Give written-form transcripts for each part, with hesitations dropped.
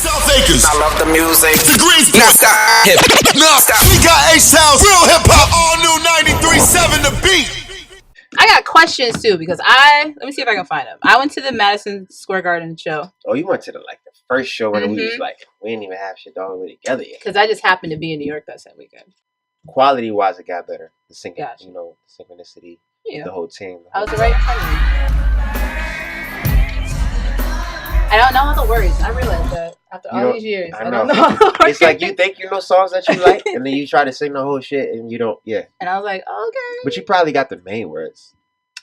South Acres. I love the music. The Greensboro. Now stop. Now Stop. we got H-Town's real hip hop. All new 93.7 The Beat. I got questions too because let me see if I can find them. I went to the Madison Square Garden show. Oh, you went to the first show when we was we didn't even have shit all the way together yet. Because I just happened to be in New York that same weekend. Quality wise, it got better. The singing, Gotcha. the synchronicity, Yeah. the whole team. I was right in front of me. I don't know all the words. I realized that after all these years. I don't know all the words. It's like you think you know songs that you like, and then you try to sing the whole shit, and you don't. Yeah. And I was like, okay. But you probably got the main words.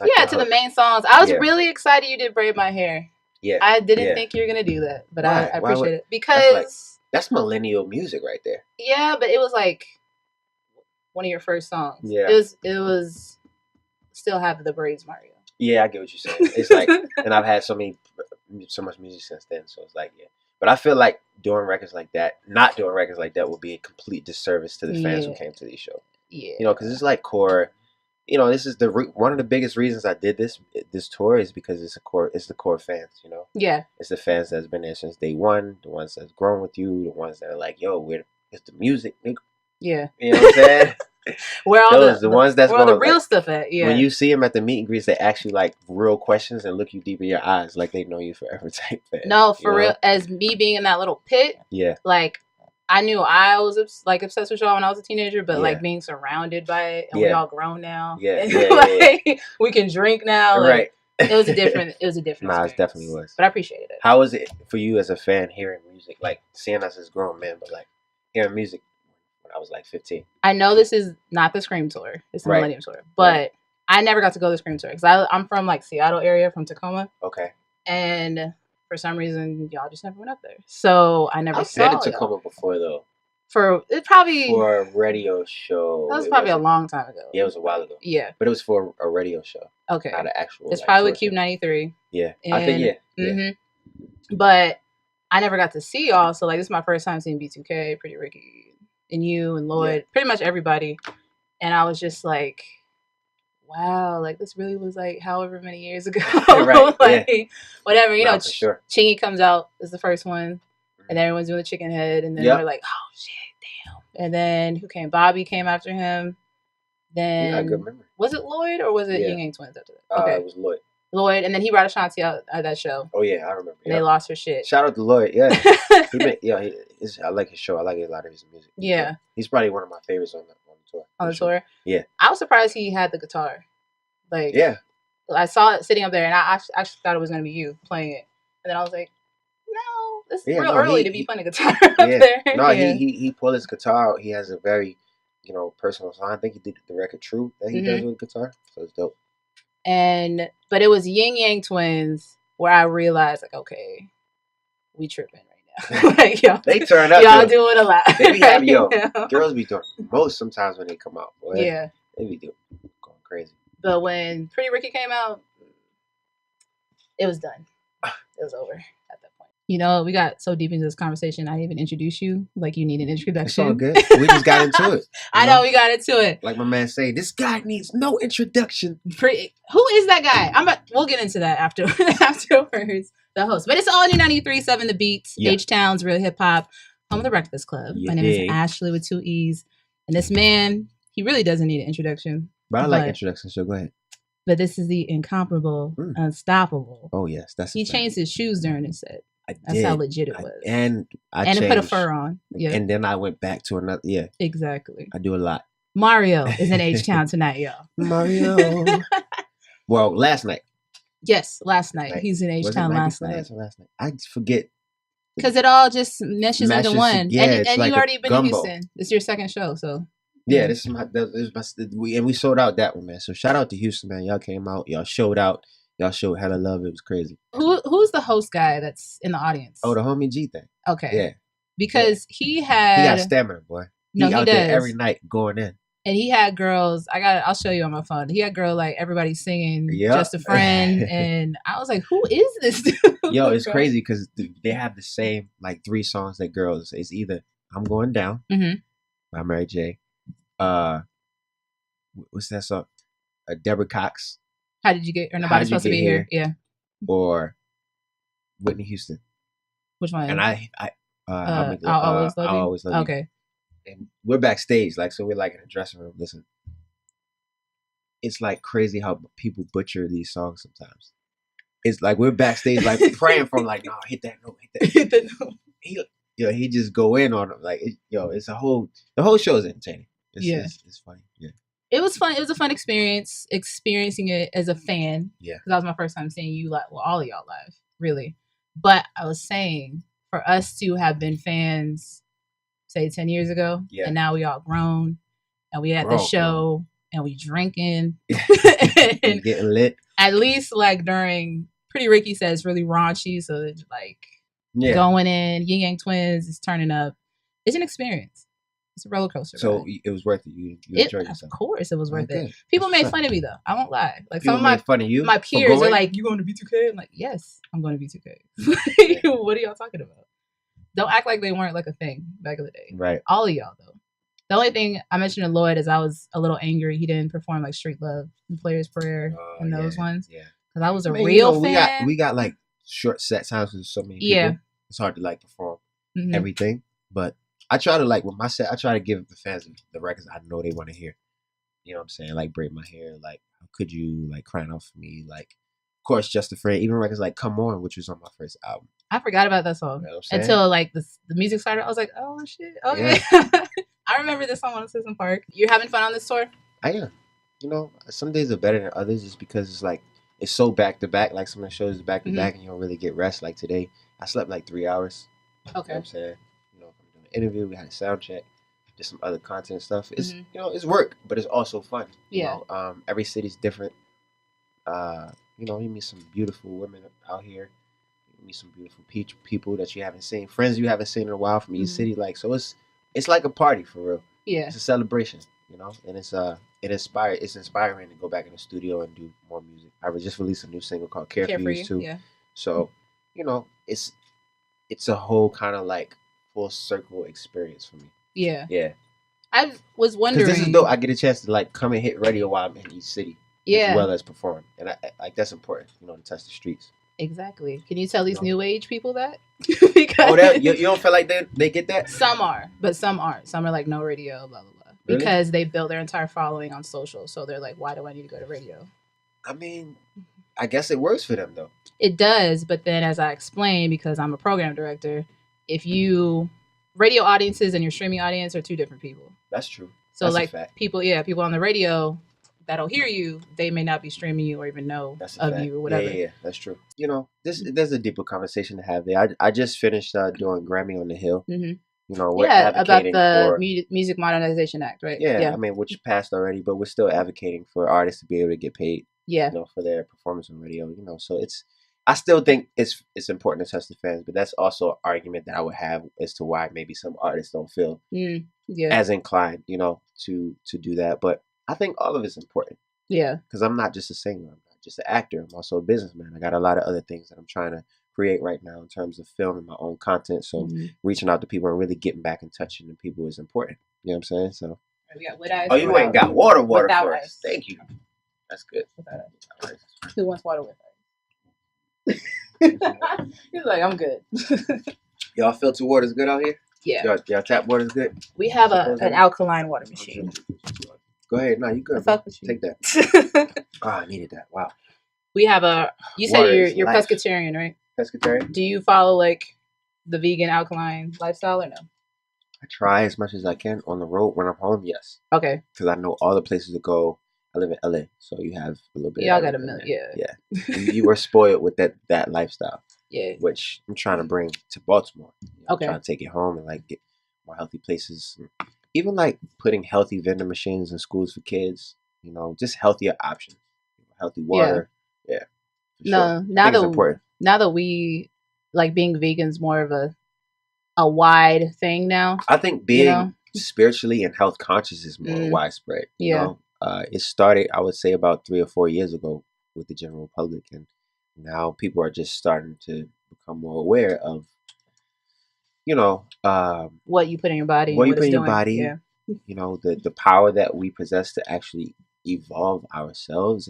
Like the main songs. I was really excited you did Braid My Hair. Yeah. I didn't think you were going to do that, but I appreciate it. Because... That's millennial music right there. Yeah, but it was like one of your first songs. Yeah. It was still have the braids, Mario. Yeah, I get what you're saying. It's like, and I've had so much music since then, so it's like, yeah. But I feel like doing records like that, not doing records like that would be a complete disservice to the fans who came to these shows. Yeah. Because it's like core. This is one of the biggest reasons I did this tour is because it's the core fans. Yeah. It's the fans that's been there since day one, the ones that's grown with you, the ones that are like, yo, it's the music, nigga. Yeah. You know what I'm saying? Where all the ones that's where all the real stuff at? Yeah. When you see them at the meet and greets, they ask you like real questions and look you deep in your eyes, like they know you forever type fan. No, for real. As me being in that little pit. Yeah. Like. I knew I was obsessed with y'all when I was a teenager, but like being surrounded by it, and we all grown now. Yeah, we can drink now. Right. It was a different. Nah, it definitely was. But I appreciated it. How was it for you as a fan hearing music, like seeing us as grown men, but like hearing music when I was like 15? I know this is not the Scream Tour; it's the Millennium Tour, but I never got to go to the Scream Tour because I'm from like Seattle area, from Tacoma. Okay. And for some reason, y'all just never went up there. So I never saw it. I've been to Tacoma before, though. For a radio show. That was probably a long time ago. Yeah, it was a while ago. Yeah. But it was for a radio show. Okay. Not an actual. It's probably with Cube 93. Yeah. And, I think, yeah. Mm-hmm. But I never got to see y'all. So, like, this is my first time seeing B2K, Pretty Ricky, and you and Lloyd, pretty much everybody. And I was just like, wow, like this really was like however many years ago. Right. Whatever, sure. Chingy comes out is the first one, and everyone's doing the chicken head, and then we're like, oh shit, damn. And then who came? Bobby came after him. Then I good memory. Was it Lloyd or was it Ying Yang Twins after that? Okay, it was Lloyd. Lloyd, and then he brought Ashanti out at that show. Oh yeah, I remember. And they lost her shit. Shout out to Lloyd. Yeah, I like his show. I like a lot of his music. Yeah, he's probably one of my favorites on the tour. On the tour, yeah. I was surprised he had the guitar. Like, yeah, I saw it sitting up there, and I actually thought it was gonna be you playing it. And then I was like, no, this is real early to be playing a guitar up there. No, he pulled his guitar out. He has a very, personal song. I think he did the record True that he does with guitar. So it's dope. But it was Yin Yang Twins where I realized, like, okay, we tripping right now. Like, yo, they turn up. Y'all doing a lot. They be having, girls be doing most sometimes when they come out. Boy. Yeah. They be going crazy. But when Pretty Ricky came out, it was done. It was over at that point. We got so deep into this conversation, I didn't even introduce you. Like, you need an introduction. It's all good. We just got into it. I know, we got into it. Like my man say, this guy needs no introduction. Who is that guy? We'll get into that afterwards. The host. But it's all new 93.7 The Beats, H-Town's Real Hip Hop, home of the Breakfast Club. My name is Ashley with 2 E's. And this man, he really doesn't need an introduction. But I like introductions, so go ahead. But this is the incomparable, unstoppable. Oh, yes. He changed his shoes during his set. I That's did. how legit it was. And it put a fur on. Yeah. And then I went back to another. Yeah. Exactly. I do a lot. Mario is in H-Town tonight, y'all. Mario. Well, last night. Yes, last night. He's in H-Town last night. I forget. Because it all just meshes into one. Yeah, and like you already been gumbo. in Houston. This is your second show, so. Yeah, this is my we sold out that one, man. So shout out to Houston, man. Y'all came out, y'all showed out, y'all showed hella love. It was crazy. Who's the host guy that's in the audience? Oh, the homie G thing. Okay. Yeah. Because he got stamina, boy. He out does. there every night going in. And he had girls. I'll show you on my phone. He had girl like everybody singing "Just a Friend," and I was like, "Who is this dude?" Yo, it's crazy because they have the same like 3 songs that girls. It's either "I'm Going Down" by Mary J. What's that song? Deborah Cox. How did you get? Or nobody's supposed to be here. Yeah. Or Whitney Houston. Which one? And I I'll always love I'll you. Always Love You. Okay. And we're backstage, like, so we're like in a dressing room. Listen, it's like crazy how people butcher these songs sometimes. It's like we're backstage, like praying for him, like, no, hit that note, hit that note. He just go in on them, like, it's the whole show is entertaining. It's funny. Yeah, it was fun. It was a fun experience experiencing it as a fan. Yeah, because that was my first time seeing you live. Well, all of y'all live, really. But I was saying, for us to have been fans, say 10 years ago, and now we all grown, and we at the show, and we drinking, and getting lit. At least like during Pretty Ricky said it's really raunchy, so it's like going in, Yin Yang Twins is turning up. It's an experience. It's a roller coaster. So ride. It was worth it. You enjoyed yourself. Of course, it was worth it. People made fun of me though. I won't lie. Like people some of made fun of you. My peers are like, "You going to B2K?" I'm like, "Yes, I'm going to B2K." What are y'all talking about? Don't act like they weren't like a thing back in the day. Right. All of y'all though. The only thing I mentioned to Lloyd is I was a little angry he didn't perform like Street Love and Player's Prayer and those ones. Yeah. Because I was a real fan. We got like short set times with so many people. Yeah. It's hard to like perform everything. But I try to like with my set, I try to give the fans the records I know they want to hear. You know what I'm saying? Like Braid My Hair, like How Could You, like Crying Out For Me, like of course Just a Friend, even records like Come On, which was on my first album. I forgot about that song. You know until like the music started. I was like, oh shit, okay. Yeah. I remember this song on Citizen Park. You're having fun on this tour? I am. You know, some days are better than others just because it's like it's so back to back. Like some of the shows is back to back and you don't really get rest. Like today, I slept like 3 hours. Okay. You know what I'm saying? You know, from doing an interview, we had a sound check, did some other content stuff. It's you know, it's work, but it's also fun. Yeah. You know, every city's different. You know, you meet some beautiful women out here. You meet some beautiful people that you haven't seen, friends you haven't seen in a while from each city. Like so, it's like a party for real. Yeah. It's a celebration. You know, and it's inspiring to go back in the studio and do more music. I just released a new single called Care For You too. Yeah. So, you know, it's a whole kind of like full circle experience for me. Yeah. Yeah. I was wondering. Because this is dope. I get a chance to like come and hit radio while I'm in each city. Yeah. As well as perform. And I like that's important, you know, to touch the streets. Exactly. Can you tell these new age people that? Because you don't feel like they get that? Some are, but some aren't. Some are like no radio, blah, blah, blah. Really? Because they build their entire following on social. So they're like, why do I need to go to radio? I mean, I guess it works for them, though. It does. But then as I explained, because I'm a program director, radio audiences and your streaming audience are two different people. That's true. So that's like people on the radio that'll hear you, they may not be streaming you or even know of you or whatever. Yeah, that's true. You know, there's a deeper conversation to have there. I just finished doing Grammy on the Hill. Mm-hmm. You know, we're advocating about the Music Modernization Act, right? Yeah, I mean, which passed already, but we're still advocating for artists to be able to get paid. Yeah, you know, for their performance on radio. You know, so I still think it's important to touch the fans, but that's also an argument that I would have as to why maybe some artists don't feel as inclined, you know, to do that. But I think all of it's important. Yeah, because I'm not just a singer. I'm not just an actor. I'm also a businessman. I got a lot of other things that I'm trying to create right now in terms of filming my own content. So reaching out to people and really getting back in touch with people is important. You know what I'm saying? So we got wet ice. Oh, you ain't got water for us. Thank you. That's good. Who wants water with ice? He's like, I'm good. Y'all filter water's good out here? Yeah. Y'all tap water's good? We have an alkaline water machine. Go ahead. No, you good. Take that. I needed that. Wow. We have you said you're pescatarian, right? Pescatarian. Do you follow like the vegan alkaline lifestyle or no? I try as much as I can on the road. When I'm home, yes. Okay. Because I know all the places to go. I live in LA, so you have a little bit. Y'all got a million. Yeah. You were spoiled with that lifestyle. Yeah. Which I'm trying to bring to Baltimore. Okay. I'm trying to take it home and like get more healthy places. Even like putting healthy vending machines in schools for kids. You know, just healthier options. Healthy water. Yeah. No, sure. Now that we like being vegans more of a wide thing now. I think being spiritually and health conscious is more widespread. You know? It started, I would say, about 3 or 4 years ago with the general public, and now people are just starting to become more aware of, you know, what you put in your body. What you put in your body. Yeah. You know, the power that we possess to actually evolve ourselves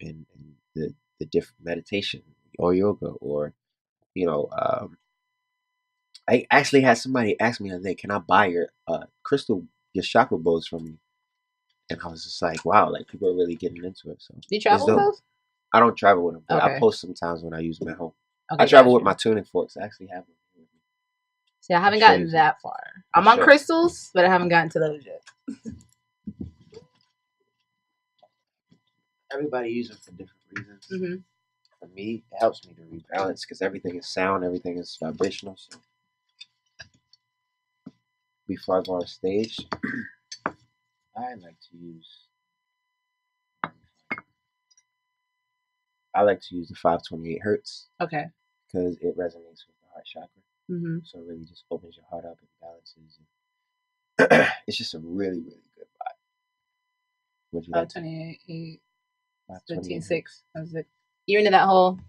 and the different meditation or yoga or, you know, I actually had somebody ask me the other day, "Can I buy your chakra bowls from you?" And I was just like, "Wow, like people are really getting into it." So Do you travel with those? I don't travel with them, but Okay. I post sometimes when I use them at home. Okay, I travel with my tuning forks. I actually have them. See, I haven't gotten that far. I'm on crystals, but I haven't gotten to those yet. Everybody uses them for different reasons. Mm-hmm. For me, it helps me to rebalance because everything is sound, everything is vibrational. So before I go on stage, I like to use the 528 hertz. Okay. Because it resonates with the heart chakra. Mm-hmm. So it really just opens your heart up and balances. It's just a really, really good vibe. Would you 528, 15.6. You're into that whole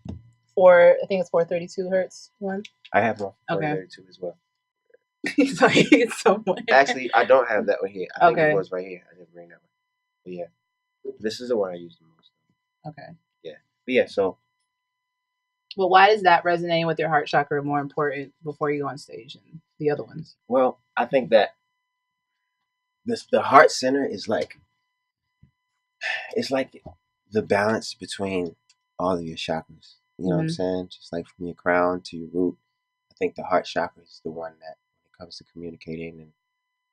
4, I think it's 432 hertz one? I have one 432 as well. Sorry, it's somewhere. Actually, I don't have that one here. I think it was right here. I didn't bring that one. But yeah, this is the one I use the most. Okay. Yeah. But yeah, so. Well, why is that resonating with your heart chakra more important before you go on stage than the other ones? Well, I think that the heart center is like, it's like the balance between all of your chakras. You know what I'm saying? Just like from your crown to your root. I think the heart chakra is the one that, when it comes to communicating and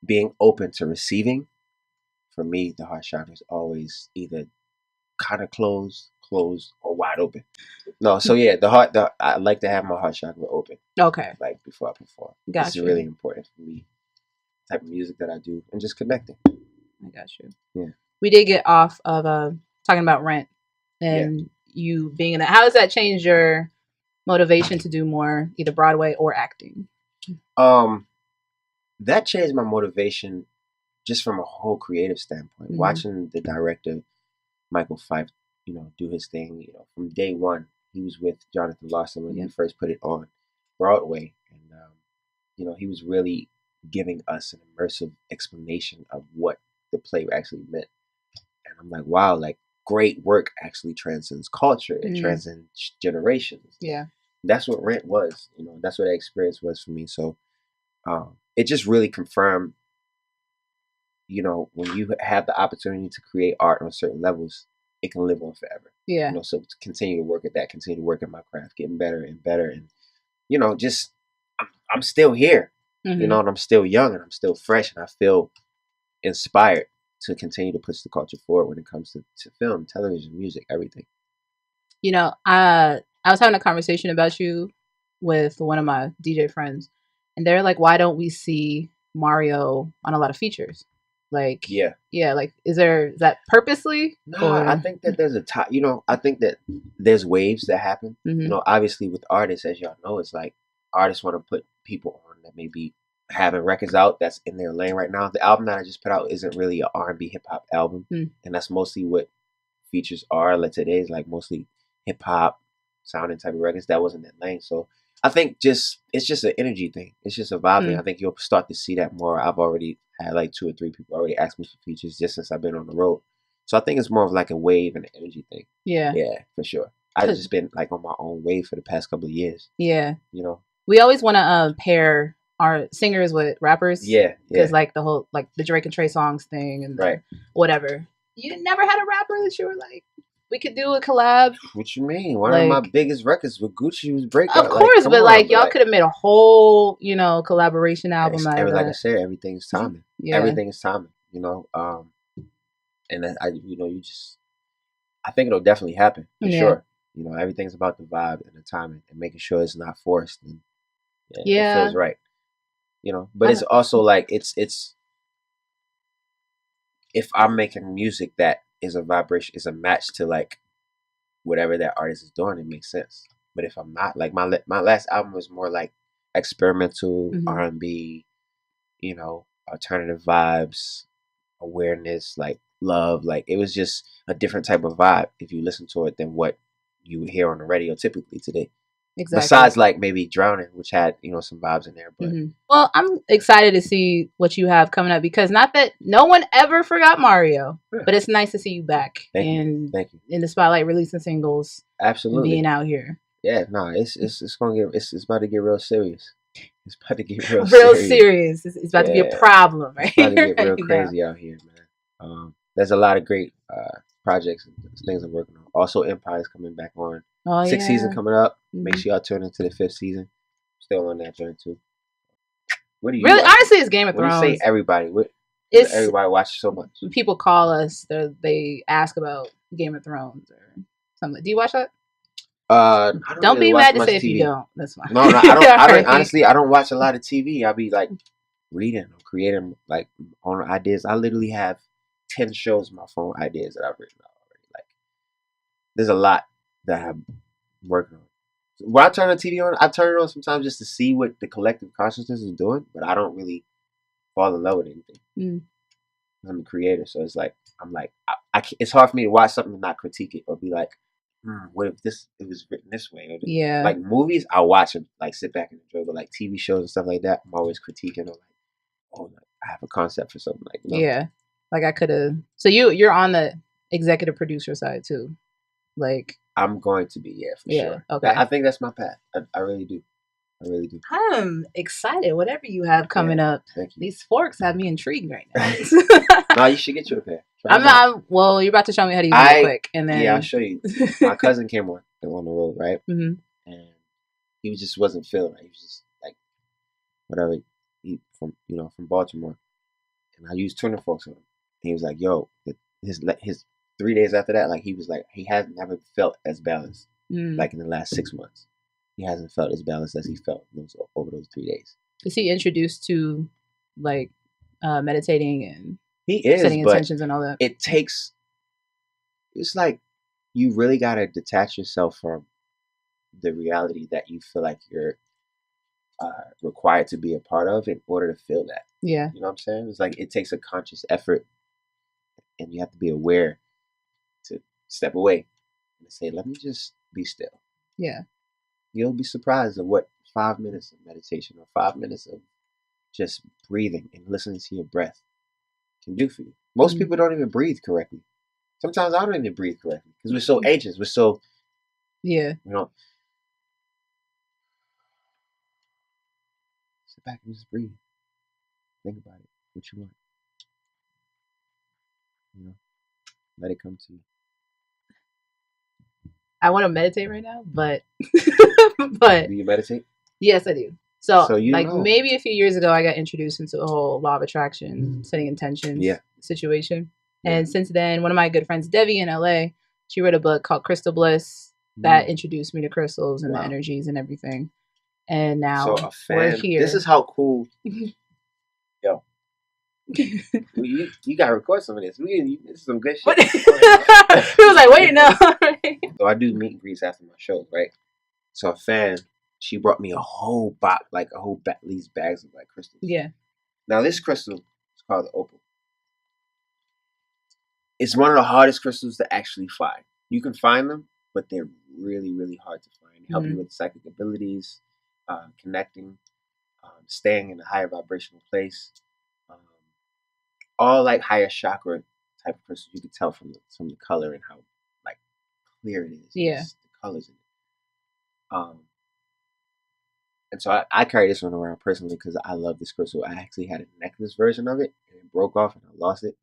being open to receiving, for me, the heart chakra is always either kind of closed, or wide open. No, so yeah, I like to have my heart chakra open. Okay. Like before I perform. Gotcha. This is really important for me. Type of music that I do and just connecting. I got you. Yeah. We did get off of talking about Rent and you being in that. How does that change your motivation to do more, either Broadway or acting? That changed my motivation just from a whole creative standpoint. Mm-hmm. Watching the director Michael Fife, do his thing, from day one, he was with Jonathan Larson when he first put it on Broadway. And, he was really giving us an immersive explanation of what the play actually meant. And I'm like, wow, like great work actually transcends culture. It transcends generations. Yeah. That's what Rent was, that's what that experience was for me. So it just really confirmed, when you have the opportunity to create art on certain levels, it can live on forever. Yeah. So to continue to work at that, continue to work at my craft, getting better and better. And, just, I'm still here, and I'm still young and I'm still fresh and I feel inspired to continue to push the culture forward when it comes to film, television, music, everything. I was having a conversation about you with one of my DJ friends, and they're like, why don't we see Mario on a lot of features? Like, like, is that purposely? No, I think that there's I think that there's waves that happen. Obviously with artists, as y'all know, it's like artists want to put people on that may be having records out that's in their lane right now. The album that I just put out isn't really an R&B hip hop album, and that's mostly what features are. Like today is like mostly hip hop sounding type of records. That wasn't that lane, so I think it's just an energy thing. It's just a vibe thing. I think you'll start to see that more. I've already had like 2 or 3 people already ask me for features just since I've been on the road. So I think it's more of like a wave and an energy thing. Yeah. Yeah, for sure. I've just been like on my own wave for the past couple of years. Yeah. We always want to pair our singers with rappers. Yeah. Because like the whole, like the Drake and Trey Songz thing and whatever. You never had a rapper that you were like, we could do a collab? What you mean? One of my biggest records with Gucci was Breakout. Of course, but like y'all could have made a whole, collaboration album. Like I said, everything's timing. Yeah. Everything is timing, and I think it'll definitely happen for sure. Everything's about the vibe and the timing and making sure it's not forced and it feels right. But it's also like it's if I'm making music that is a vibration, is a match to like whatever that artist is doing, it makes sense. But if I'm not, like my last album was more like experimental R&B, alternative vibes, awareness, like love, like it was just a different type of vibe if you listen to it than what you would hear on the radio typically today. Exactly. Besides like maybe Drowning, which had, some vibes in there. But well, I'm excited to see what you have coming up because not that no one ever forgot Mario, but it's nice to see you back in the spotlight, releasing singles. Absolutely. And being out here. Yeah, no, it's about to get real serious. It's about to get real serious. It's about to be a problem, right? It's about to get real crazy out here, man. There's a lot of great projects and things I'm working on. Also, Empire's coming back on. Sixth season coming up. Make sure y'all tune into the 5th season. Still on that journey too. What do you really? Honestly, it's Game of Thrones. When you say everybody, it's everybody watches so much. People call us. They ask about Game of Thrones or something. Do you watch that? Don't really be mad to say TV. If you don't. That's fine. No, I don't. Honestly, I don't watch a lot of TV. I'll be like reading or creating like on ideas. I literally have 10 shows on my phone ideas that I've written out already. Like, there's a lot that I'm working on. When I turn the TV on, I turn it on sometimes just to see what the collective consciousness is doing, but I don't really fall in love with anything. I'm a creator, so it's like I'm like it's hard for me to watch something and not critique it or be like, what if it was written this way? Or like movies, I watch and like sit back and enjoy, but like TV shows and stuff like that, I'm always critiquing or like, oh, I have a concept for something like like I could have. So you're on the executive producer side too, like I'm going to be for sure. Okay, I think that's my path. I really do. I'm excited. Whatever you have coming up, thank you. These forks have me intrigued right now. No, you should get you a pair. I'm not. Well, you're about to show me how to use it real quick, and then I'll show you. My cousin came on the road, right? And he just wasn't feeling right. He was just like whatever. He from Baltimore, and I used tuner forks on him. And he was like, "Yo, his 3 days after that, like he was like he hasn't never felt as balanced like in the last 6 months. He hasn't felt as balanced as he felt over those 3 days." Is he introduced to like meditating and he is setting intentions and all that? It's like you really gotta detach yourself from the reality that you feel like you're required to be a part of in order to feel that. Yeah. You know what I'm saying? It's like it takes a conscious effort, and you have to be aware to step away and say, "Let me just be still." Yeah. You'll be surprised at what 5 minutes of meditation or 5 minutes of just breathing and listening to your breath can do for you. Most people don't even breathe correctly. Sometimes I don't even breathe correctly because we're so anxious. We're so sit back and just breathe. Think about it. What you want. Let it come to you. I want to meditate right now, but do you meditate? Yes, I do. So like maybe a few years ago, I got introduced into the whole law of attraction, setting intentions situation. And since then, one of my good friends, Devi in LA, she wrote a book called Crystal Bliss that introduced me to crystals and the energies and everything. And now we're here. This is how cool. Yo. you got to record some of this. This is some good shit. He was like, wait, no. So I do meet and greets after my show, right? So a fan, she brought me a whole box, like these bags of like crystals. Yeah. Now this crystal is called the opal. It's one of the hardest crystals to actually find. You can find them, but they're really, really hard to find. They help you with psychic abilities, connecting, staying in a higher vibrational place. All like higher chakra type of crystals, you can tell from the color and how like clear it is. Yeah. The colors in it. And so I carry this one around personally because I love this crystal. I actually had a necklace version of it and it broke off and I lost it.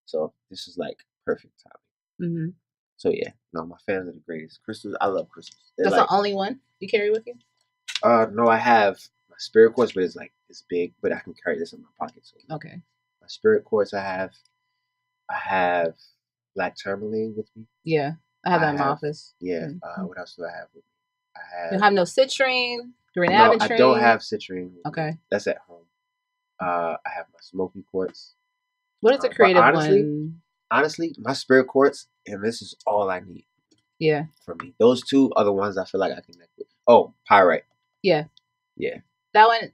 So this is like perfect timing. So yeah, no, my fans are the greatest. Crystals, I love crystals. That's like, the only one you carry with you? No, I have my spirit quartz, but it's big, but I can carry this in my pocket. So okay. My spirit quartz, I have black tourmaline with me. Yeah, I have that in my office. Yeah. What else do I have with me? You have no citrine, green aventurine? I don't have citrine. Okay. That's at home. I have my smoky quartz. What is the creative one? Honestly, my spirit quartz, and this is all I need. Yeah. For me. Those two are the ones I feel like I connect with. Oh, pyrite. Yeah. Yeah. That one,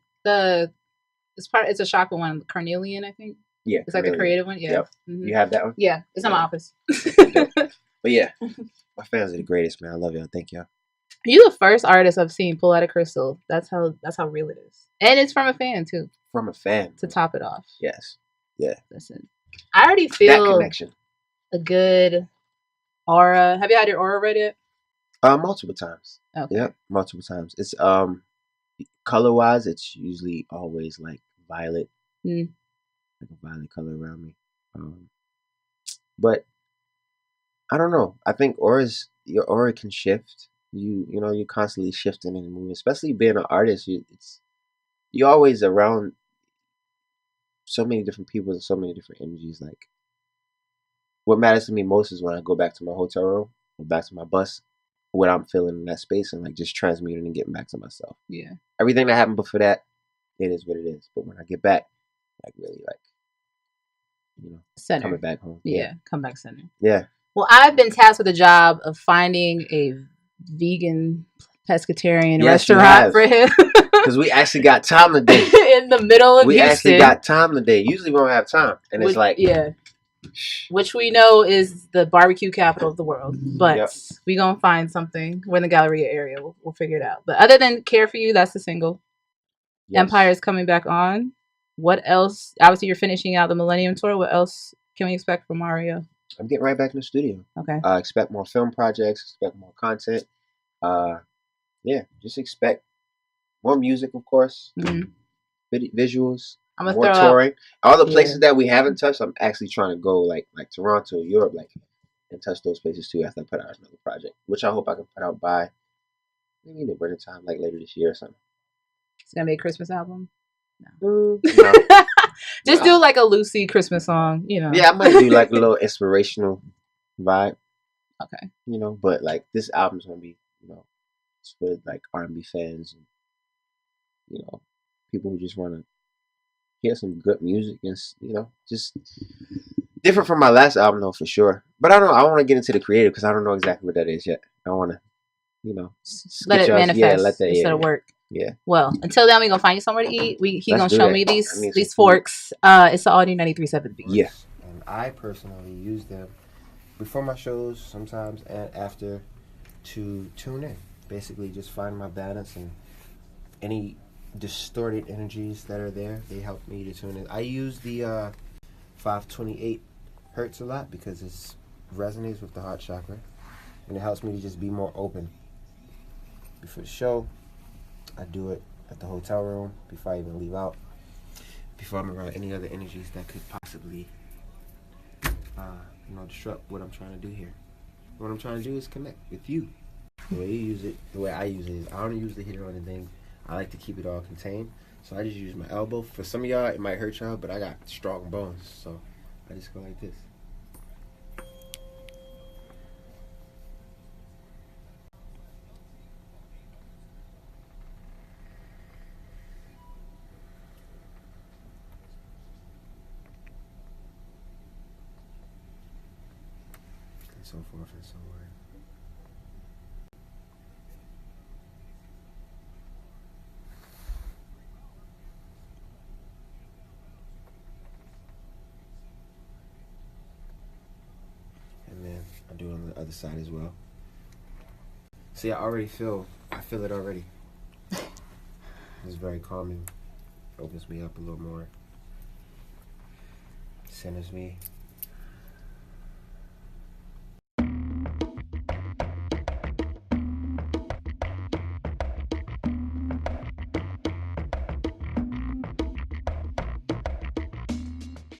it's a chakra one, carnelian, I think. Yeah. It's like the creative one. Yeah. Yep. You have that one? Yeah. It's in my office. But yeah, my fans are the greatest, man. I love y'all. Thank y'all. You're the first artist I've seen pull out a crystal. That's how real it is. And it's from a fan too. From a fan. To top it off. Yes. Yeah. Listen. I already feel that connection. A good aura. Have you had your aura read yet? Multiple times. Okay. Yep, multiple times. It's color-wise, it's usually always like violet, like a violet color around me. But I don't know. I think your aura can shift. You're constantly shifting and moving. Especially being an artist, you're always around so many different people and so many different energies. Like, what matters to me most is when I go back to my hotel room or back to my bus, what I'm feeling in that space, and like just transmuting and getting back to myself. Yeah. Everything that happened before that, it is what it is. But when I get back, like really like, center. Coming back home. Yeah, come back center. Yeah. Well, I've been tasked with the job of finding a vegan pescatarian restaurant for him. Because we actually got time today. In the middle of Houston. We actually got time today. Usually we don't have time. And it's like... Yeah. Which we know is the barbecue capital of the world. But we going to find something. We're in the Galleria area. We'll figure it out. But other than Care For You, that's the single. Yes. Empire is coming back on. What else? Obviously, you're finishing out the Millennium Tour. What else can we expect from Mario? I'm getting right back in the studio. Okay. Expect more film projects. Expect more content. Just expect more music, of course. Visuals. I'm gonna more touring. All the places that we haven't touched, I'm actually trying to go like Toronto, Europe, and touch those places too after I put out another project, which I hope I can put out by maybe in the winter time, like later this year or something. It's gonna be a Christmas album. No. Just do like a Lucy Christmas song, Yeah, I might do like a little inspirational vibe. Okay. But like this album's gonna be, it's with like R&B fans and people who just want to hear some good music and just different from my last album though, for sure. But I want to get into the creative because I don't know exactly what that is yet. I want to, let it manifest. Yeah, let that instead of work. Yeah. Well, until then, we gonna find you somewhere to eat. He gonna show me these forks. It's the Audi 93.7B. Yeah. And I personally use them before my shows sometimes and after to tune in. Basically, just find my balance and any distorted energies that are there. They help me to tune in. I use the 528 hertz a lot because it resonates with the heart chakra, and it helps me to just be more open. Before the show, I do it at the hotel room before I even leave out, before I'm around any other energies that could possibly disrupt what I'm trying to do here. What I'm trying to do is connect with you. The way you use it, the way I use it is I don't usually hit it on anything. I like to keep it all contained, so I just use my elbow. For some of y'all, it might hurt y'all, but I got strong bones, so I just go like this. And so forth and so on. I do it on the other side as well. See, I feel it already. It's very calming. Opens me up a little more. Centers me.